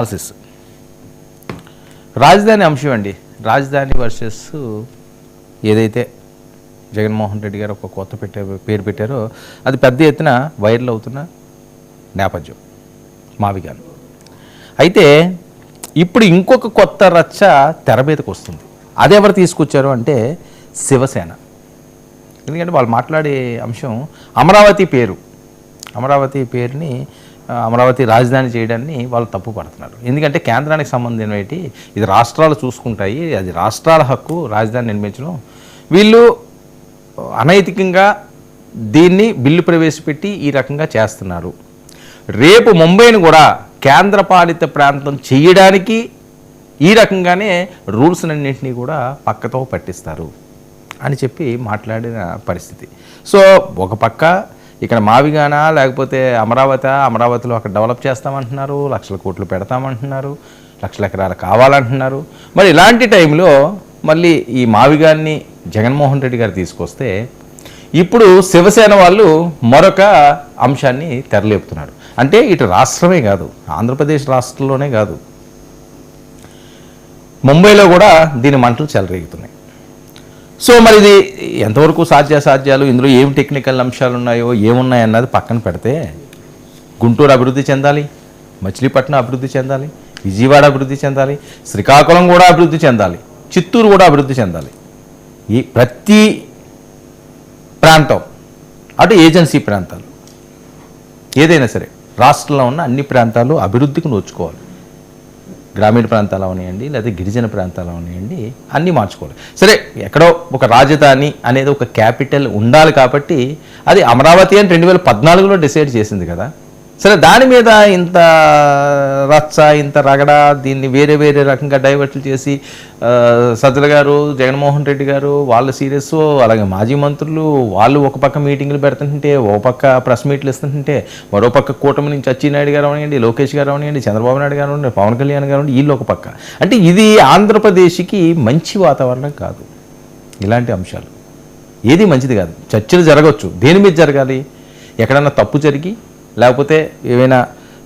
Analysis రాజధాని అంశం అండి. రాజధాని వర్సెస్ ఏదైతే జగన్మోహన్ రెడ్డి గారు ఒక కొత్త పేరు పెట్టారో అది పెద్ద ఎత్తున వైరల్ అవుతున్న నేపథ్యం మావిగాను. అయితే ఇప్పుడు ఇంకొక కొత్త రచ్చ తెర మీదకి వస్తుంది. అదెవరు తీసుకొచ్చారు అంటే శివసేన. ఎందుకంటే వాళ్ళు మాట్లాడే అంశం అమరావతి పేరుని అమరావతి రాజధాని చేయడాన్ని వాళ్ళు తప్పు పడుతున్నారు. ఎందుకంటే కేంద్రానికి సంబంధించినవి ఇది రాష్ట్రాలు చూసుకుంటాయి, అది రాష్ట్రాల హక్కు రాజధాని నిర్మించడం. వీళ్ళు అనైతికంగా దీన్ని బిల్లు ప్రవేశపెట్టి ఈ రకంగా చేస్తున్నారు. రేపు ముంబైని కూడా కేంద్రపాలిత ప్రాంతం చేయడానికి ఈ రకంగానే రూల్స్ అన్నింటినీ కూడా పక్కతో పట్టిస్తారు అని చెప్పి మాట్లాడిన పరిస్థితి. సో ఒక పక్క ఇక్కడ మావిగానా లేకపోతే అమరావతిలో అక్కడ డెవలప్ చేస్తామంటున్నారు, లక్షల కోట్లు పెడతామంటున్నారు, లక్షల ఎకరాలు కావాలంటున్నారు. మరి ఇలాంటి టైంలో మళ్ళీ ఈ మావిగాన్ని జగన్మోహన్ రెడ్డి గారు తీసుకొస్తే ఇప్పుడు శివసేన వాళ్ళు మరొక అంశాన్ని తెరలేపుతున్నారు. అంటే ఇటు రాష్ట్రమే కాదు, ఆంధ్రప్రదేశ్ రాష్ట్రంలోనే కాదు, ముంబైలో కూడా దీని మంటలు చెలరేగుతున్నాయి. సో మరి ఇది ఎంతవరకు సాధ్యాలు, ఇందులో ఏం టెక్నికల్ అంశాలు ఉన్నాయో ఏమున్నాయన్నది పక్కన పెడితే గుంటూరు అభివృద్ధి చెందాలి, మచిలీపట్నం అభివృద్ధి చెందాలి, విజయవాడ అభివృద్ధి చెందాలి, శ్రీకాకుళం కూడా అభివృద్ధి చెందాలి, చిత్తూరు కూడా అభివృద్ధి చెందాలి. ఈ ప్రతి ప్రాంతం అటు ఏజెన్సీ ప్రాంతాలు ఏదైనా సరే రాష్ట్రంలో ఉన్న అన్ని ప్రాంతాలు అభివృద్ధికి నోచుకోవాలి. గ్రామీణ ప్రాంతాలు అవనివ్వండి లేదా గిరిజన ప్రాంతాలు అవనివ్వండి అన్నీ మార్చుకోవాలి. సరే ఎక్కడో ఒక రాజధాని అనేది ఒక క్యాపిటల్ ఉండాలి కాబట్టి అది అమరావతి అని 2014లో డిసైడ్ చేసింది కదా. సరే దాని మీద ఇంత రచ్చ ఇంత రగడ దీన్ని వేరే రకంగా డైవర్ట్లు చేసి సజ్జల గారు జగన్మోహన్ రెడ్డి గారు వాళ్ళు సీరియస్, అలాగే మాజీ మంత్రులు వాళ్ళు ఒక పక్క మీటింగ్లు పెడుతుంటే ఓ పక్క ప్రెస్ మీట్లు ఇస్తుంటే మరో పక్క కూటమి నుంచి అచ్చెన్నాయుడు గారు అవనివ్వండి, లోకేష్ గారు అవనివ్వండి, చంద్రబాబు నాయుడు గారు అవనివ్వండి, పవన్ కళ్యాణ్ గారు అవనివ్వండి, వీళ్ళు ఒక పక్క. అంటే ఇది ఆంధ్రప్రదేశ్కి మంచి వాతావరణం కాదు. ఇలాంటి అంశాలు ఏది మంచిది కాదు. చర్చలు జరగవచ్చు, దేని మీద జరగాలి? ఎక్కడన్నా తప్పు జరిగి లేకపోతే ఏవైనా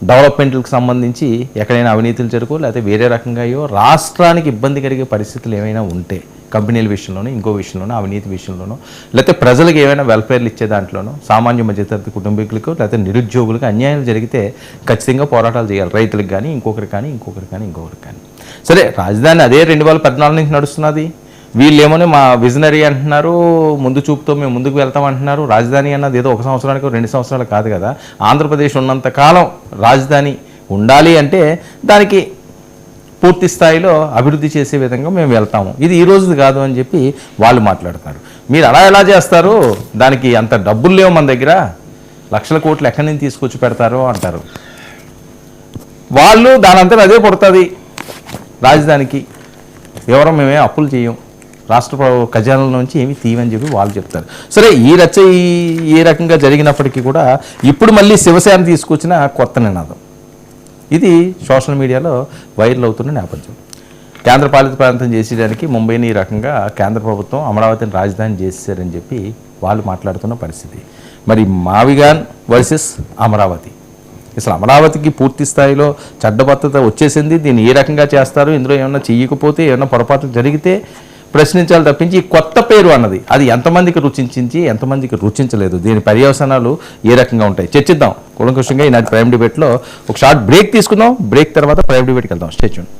డెవలప్మెంట్లకు సంబంధించి ఎక్కడైనా అవినీతులు జరుగు లేకపోతే వేరే రకంగా అయ్యో రాష్ట్రానికి ఇబ్బంది కలిగే పరిస్థితులు ఏమైనా ఉంటే కంపెనీల విషయంలోనూ ఇంకో విషయంలోనూ అవినీతి విషయంలోనూ లేకపోతే ప్రజలకు ఏమైనా వెల్ఫేర్లు ఇచ్చే దాంట్లోనూ సామాన్య మధ్యతరగతి కుటుంబీకులకు లేకపోతే నిరుద్యోగులకు అన్యాయం జరిగితే ఖచ్చితంగా పోరాటాలు చేయాలి. రైతులకు కానీ ఇంకొకరికి కానీ. సరే రాజధాని అదే 2014 నుంచి నడుస్తున్నది. వీళ్ళేమో మా విజనరీ అంటున్నారు, ముందు చూపుతో మేము ముందుకు వెళ్తామంటున్నారు. రాజధాని అన్నది ఏదో 1 సంవత్సరానికి 2 సంవత్సరాలు కాదు కదా. ఆంధ్రప్రదేశ్ ఉన్నంతకాలం రాజధాని ఉండాలి అంటే దానికి పూర్తి స్థాయిలో అభివృద్ధి చేసే విధంగా మేము వెళ్తాము. ఇది ఈ రోజుది కాదు అని చెప్పి వాళ్ళు మాట్లాడుతున్నారు. మీరు అలా ఎలా చేస్తారు? దానికి అంత డబ్బులు లేవు మన దగ్గర, లక్షల కోట్లు ఎక్కడి నుంచి తీసుకొచ్చి పెడతారో అంటారు. వాళ్ళు దానంతా అదే పుడుతుంది రాజధానికి. ఎవరో మేమే అప్పులు చేయం, రాష్ట్ర ఖజానాల నుంచి ఏమి తీయమని చెప్పి వాళ్ళు చెప్తారు. సరే ఈ రచ్చ ఏ రకంగా జరిగినప్పటికీ కూడా ఇప్పుడు మళ్ళీ శివసేన తీసుకొచ్చిన కొత్త నినాదం ఇది సోషల్ మీడియాలో వైరల్ అవుతున్న నేపథ్యం. కేంద్రపాలిత ప్రాంతం చేసేయడానికి ముంబైని ఈ రకంగా కేంద్ర ప్రభుత్వం అమరావతిని రాజధాని చేసేసారని చెప్పి వాళ్ళు మాట్లాడుతున్న పరిస్థితి. మరి మావిగాన్ వర్సెస్ అమరావతి. అసలు అమరావతికి పూర్తి స్థాయిలో చట్టబద్ధత వచ్చేసింది. దీన్ని ఏ రకంగా చేస్తారు, ఇందులో ఏమన్నా చెయ్యకపోతే ఏమన్నా పొరపాట్లు జరిగితే ప్రశ్నించాలి తప్పించి ఈ కొత్త పేరు అన్నది అది ఎంతమందికి రుచించి ఎంతమందికి రుచించలేదు, దీని పర్యవసానాలు ఏ రకంగా ఉంటాయి చర్చిద్దాం కూలంకషంగా ఈనాటి ప్రైమ్ డిబేట్లో. ఒక షార్ట్ బ్రేక్ తీసుకుందాం, బ్రేక్ తర్వాత ప్రైమ్ డిబేట్కి వెళ్దాం. Stay tuned.